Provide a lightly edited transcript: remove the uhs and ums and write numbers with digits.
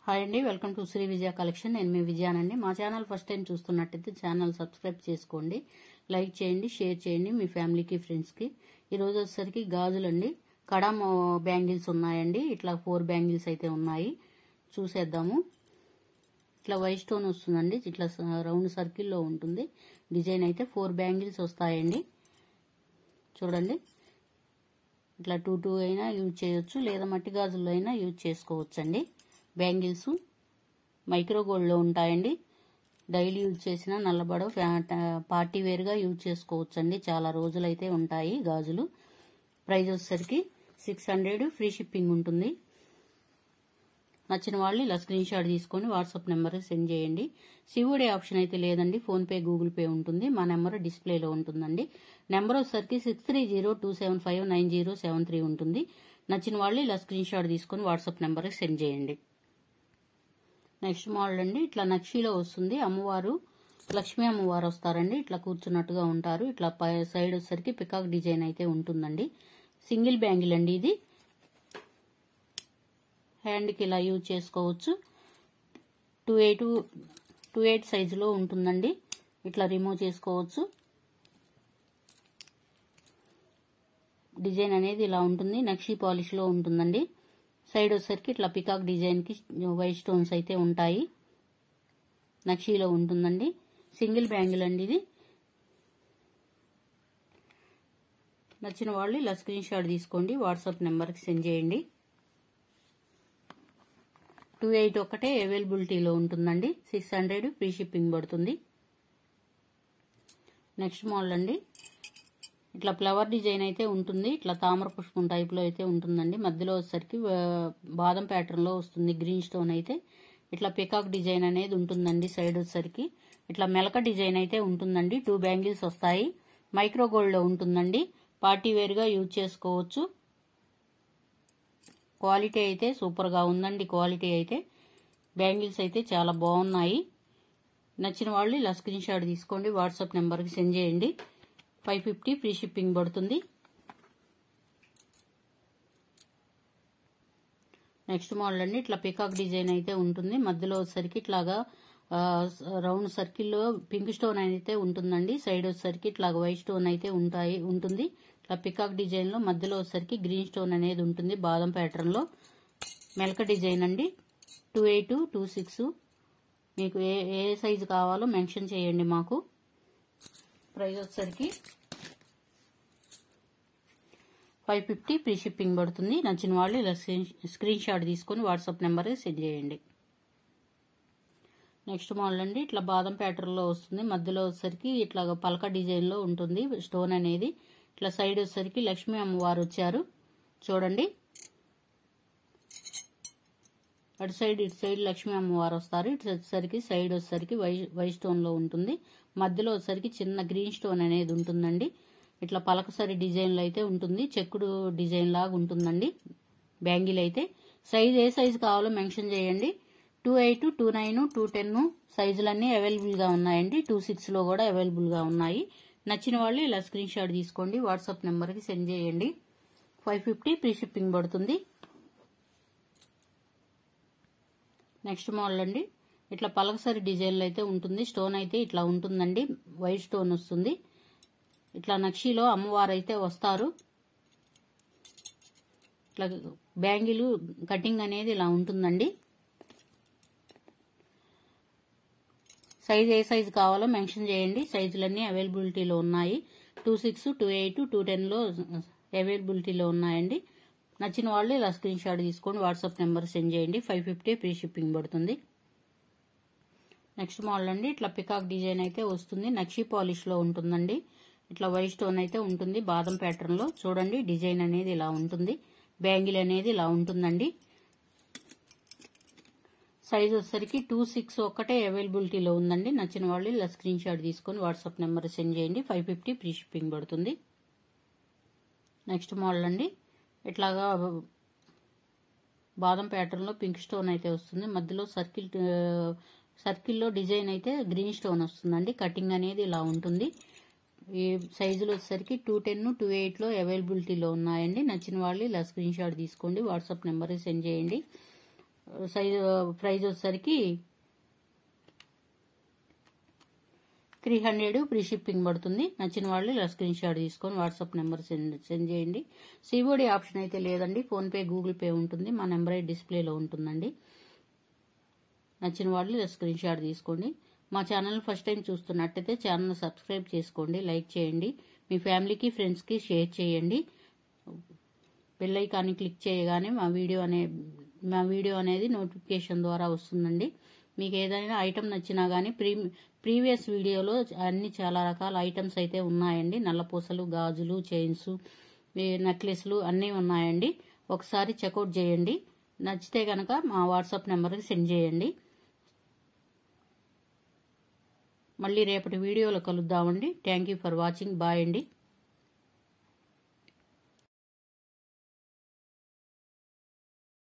Hi అండి, welcome to Shri Vijaya collection. నేను మీ విజయానండి. మా ఛానల్ ఫస్ట్ టైం చూస్తున్నట్టయితే ఛానల్ సబ్స్క్రైబ్ చేసుకోండి, లైక్ చేయండి, షేర్ చేయండి మీ ఫ్యామిలీకి, ఫ్రెండ్స్కి. ఈరోజు వచ్చేసరికి గాజులండి, కడామ్ బ్యాంగిల్స్ ఉన్నాయండి. ఇట్లా 4 బ్యాంగిల్స్ అయితే ఉన్నాయి, చూసేద్దాము. ఇట్లా వైట్ స్టోన్ వస్తుందండి, ఇట్లా రౌండ్ సర్కిల్లో ఉంటుంది డిజైన్. అయితే 4 బ్యాంగిల్స్ వస్తాయండి. చూడండి, ఇట్లా 2 అయినా యూజ్ చేయొచ్చు, లేదా మట్టి గాజుల్లో అయినా యూజ్ చేసుకోవచ్చండి. బ్యాంగిల్స్ మైక్రో గోల్డ్లో ఉంటాయండి. డైలీ యూజ్ చేసిన నల్లబడో, పార్టీ వేర్గా యూజ్ చేసుకోవచ్చండి. చాలా రోజులైతే ఉంటాయి గాజులు. ప్రైస్ వచ్చేసరికి 600, ఫ్రీ షిప్పింగ్ ఉంటుంది. నచ్చిన వాళ్ళు ఇలా స్క్రీన్ షాట్ తీసుకొని వాట్సాప్ నెంబర్కి సెండ్ చేయండి. సిఓడి ఆప్షన్ అయితే లేదండి, ఫోన్పే, గూగుల్ పే ఉంటుంది. మా నెంబర్ డిస్ప్లేలో ఉంటుందండి. నెంబర్ వచ్చేసరికి 6302759073 ఉంటుంది. నచ్చిన వాళ్ళు ఇలా స్క్రీన్ షాట్ తీసుకొని వాట్సాప్ నెంబర్కి సెండ్ చేయండి. నెక్స్ట్ మోడల్ అండి, ఇట్లా నక్షీలో వస్తుంది. అమ్మవారు, లక్ష్మీ అమ్మవారు వస్తారండి. ఇట్లా కూర్చున్నట్టుగా ఉంటారు. ఇట్లా సైడ్ వచ్చేసరికి పికాక్ డిజైన్ అయితే ఉంటుందండి. సింగిల్ బ్యాంగిల్ అండి ఇది. హ్యాండ్కి ఇలా యూజ్ చేసుకోవచ్చు. 2/8 సైజులో ఉంటుందండి. ఇట్లా రిమూవ్ చేసుకోవచ్చు. డిజైన్ అనేది ఇలా ఉంటుంది, నక్షీ పాలిష్లో ఉంటుందండి. సైడ్ వచ్చేసరికి ఇట్లా పికాక్ డిజైన్కి వైట్ స్టోన్స్ అయితే ఉంటాయి. నక్షీలో ఉంటుందండి. సింగిల్ బ్యాంగిల్ అండి ఇది. నచ్చిన వాళ్ళు ఇలా స్క్రీన్ షాట్ తీసుకోండి, వాట్సాప్ నెంబర్కి సెండ్ చేయండి. 2/8 ఒకటే అవైలబిలిటీలో ఉంటుందండి. 600, ఫ్రీ షిప్పింగ్ పడుతుంది. నెక్స్ట్ మోడల్ అండి, ఇట్లా ఫ్లవర్ డిజైన్ అయితే ఉంటుంది. ఇట్లా తామర పుష్పం టైప్లో అయితే ఉంటుందండి. మధ్యలో వచ్చేసరికి బాదం ప్యాటర్న్లో వస్తుంది, గ్రీన్ స్టోన్ అయితే. ఇట్లా పికాక్ డిజైన్ అనేది ఉంటుందండి. సైడ్ వచ్చేసరికి ఇట్లా మెలక డిజైన్ అయితే ఉంటుందండి. 2 బ్యాంగిల్స్ వస్తాయి. మైక్రో గోల్డ్లో ఉంటుందండి. పార్టీ వేర్గా యూజ్ చేసుకోవచ్చు. క్వాలిటీ అయితే సూపర్గా ఉందండి. క్వాలిటీ అయితే బ్యాంగిల్స్ అయితే చాలా బాగున్నాయి. నచ్చిన వాళ్ళు ఇలా స్క్రీన్ షాట్ తీసుకోండి, వాట్సాప్ నెంబర్కి సెండ్ చేయండి. 550, ఫ్రీ షిప్పింగ్ పడుతుంది. నెక్స్ట్ మోడల్ అండి, ఇట్లా పికాక్ డిజైన్ అయితే ఉంటుంది. మధ్యలో వచ్చేసరికి ఇట్లాగా రౌండ్ సర్కిల్లో పింక్ స్టోన్ అయితే ఉంటుందండి. సైడ్ వచ్చేసరికి ఇట్లా వైట్ స్టోన్ అయితే ఉంటుంది. ఇట్లా పికాక్ డిజైన్లో మధ్యలో వచ్చేసరికి గ్రీన్ స్టోన్ అనేది ఉంటుంది, బాదం ప్యాటర్న్లో. మెలక డిజైన్ అండి. 2/8, 2/6 మీకు ఏ సైజు కావాలో మెన్షన్ చేయండి మాకు. ప్రైస్ వచ్చేసరికి 550, ఫ్రీ షిప్పింగ్ పడుతుంది. నచ్చిన వాళ్ళు ఇలా స్క్రీన్ షాట్ తీసుకొని వాట్సాప్ నెంబర్కి సెండ్ చేయండి. నెక్స్ట్ మోడల్ అండి, ఇట్లా బాదం ప్యాటర్న్లో వస్తుంది. మధ్యలో వచ్చేసరికి ఇట్లా పలక డిజైన్లో ఉంటుంది స్టోన్ అనేది. ఇట్లా సైడ్ వచ్చేసరికి లక్ష్మీ అమ్మవారు వచ్చారు. చూడండి, అటు సైడ్ ఇటు సైడ్ లక్ష్మీ అమ్మవారు వస్తారు. ఇటు వచ్చేసరికి సైడ్ వచ్చేసరికి వైట్ స్టోన్లో ఉంటుంది. మధ్యలో వచ్చేసరికి చిన్న గ్రీన్ స్టోన్ అనేది ఉంటుందండి. ఇట్లా పలకసరి డిజైన్లో అయితే ఉంటుంది, చెక్కుడు డిజైన్ లాగా ఉంటుందండి బ్యాంగిల్ అయితే. సైజ్ ఏ సైజు కావాలో మెన్షన్ చేయండి. 2/8, 2/9, 2/10 సైజులన్నీ అవైలబుల్గా ఉన్నాయండి. 2/6లో కూడా అవైలబుల్గా ఉన్నాయి. నచ్చిన వాళ్ళు ఇలా స్క్రీన్ షాట్ తీసుకోండి, వాట్సాప్ నెంబర్కి సెండ్ చేయండి. 550, ఫ్రీ షిప్పింగ్ పడుతుంది. నెక్స్ట్ మోడల్ అండి, ఇట్లా పలకసరి డిజైన్లో అయితే ఉంటుంది. స్టోన్ అయితే ఇట్లా ఉంటుందండి, వైట్ స్టోన్ వస్తుంది. ఇట్లా నక్షీలో అమ్మవారు అయితే వస్తారు. ఇట్లా బ్యాంగిల్ కటింగ్ అనేది ఇలా ఉంటుందండి. సైజ్ ఏ సైజు కావాలో మెన్షన్ చేయండి. సైజులన్నీ అవైలబిలిటీలో ఉన్నాయి. 2/6, 2/8, 2/10లో అవైలబిలిటీలో ఉన్నాయండి. నచ్చిన వాళ్ళు ఇలా స్క్రీన్ షాట్ తీసుకొని వాట్సాప్ నెంబర్ సెండ్ చేయండి. 550, ఫ్రీ షిప్పింగ్ పడుతుంది. నెక్స్ట్ మోడల్ అండి, ఇట్లా పికాక్ డిజైన్ అయితే వస్తుంది. నక్షీ పాలిష్లో ఉంటుందండి. ఇట్లా వైట్ స్టోన్ అయితే ఉంటుంది, బాదం ప్యాటర్న్లో. చూడండి, డిజైన్ అనేది ఇలా ఉంటుంది. బ్యాంగిల్ అనేది ఇలా ఉంటుందండి. సైజ్ వచ్చేసరికి 2/6 ఒక్కటే అవైలబిలిటీలో ఉందండి. నచ్చిన వాళ్ళు ఇలా స్క్రీన్ షాట్ తీసుకొని వాట్సాప్ నెంబర్ సెండ్ చేయండి. 550, ఫ్రీ షిప్పింగ్ పడుతుంది. నెక్స్ట్ మోడల్ అండి, ఇట్లాగా బాదం ప్యాటర్న్లో పింక్ స్టోన్ అయితే వస్తుంది. మధ్యలో సర్కిల్లో డిజైన్ అయితే గ్రీన్ స్టోన్ వస్తుందండి. కటింగ్ అనేది ఇలా ఉంటుంది. ఈ సైజులు వచ్చేసరికి 210, 2/8లో అవైలబిలిటీలో ఉన్నాయండి. నచ్చిన వాళ్ళు ఇలా స్క్రీన్ షాట్ తీసుకోండి, వాట్సాప్ నెంబర్కి సెండ్ చేయండి. ప్రైస్ వచ్చేసరికి 300 ఫ్రీ షిప్పింగ్ పడుతుంది. నచ్చిన వాళ్ళు ఇలా స్క్రీన్ షాట్ తీసుకొని వాట్సాప్ నెంబర్ సెండ్ చేయండి. సిఓడి ఆప్షన్ అయితే లేదండి. ఫోన్పే, గూగుల్ పే ఉంటుంది. మా నెంబర్ అయితే డిస్ప్లేలో ఉంటుందండి. నచ్చిన వాళ్ళు ఇలా స్క్రీన్ షాట్ తీసుకోండి. మా ఛానల్ ఫస్ట్ టైం చూస్తున్నట్టయితే ఛానల్ సబ్స్క్రైబ్ చేసుకోండి, లైక్ చేయండి, మీ ఫ్యామిలీకి ఫ్రెండ్స్కి షేర్ చేయండి. బెల్ ఐకాన్ని క్లిక్ చేయగానే మా వీడియో అనేది నోటిఫికేషన్ ద్వారా వస్తుందండి. మీకు ఏదైనా ఐటమ్ నచ్చినా కానీ ప్రీవియస్ వీడియోలో అన్ని చాలా రకాల ఐటమ్స్ అయితే ఉన్నాయండి. నల్లపూసలు, గాజులు, చైన్స్, నెక్లెస్లు అన్నీ ఉన్నాయండి. ఒకసారి చెక్అవుట్ చేయండి. నచ్చితే కనుక మా వాట్సాప్ నెంబర్కి సెండ్ చేయండి. మళ్ళీ రేపటి వీడియోలో కలుద్దామండి. Thank you for watching. Bye అండి.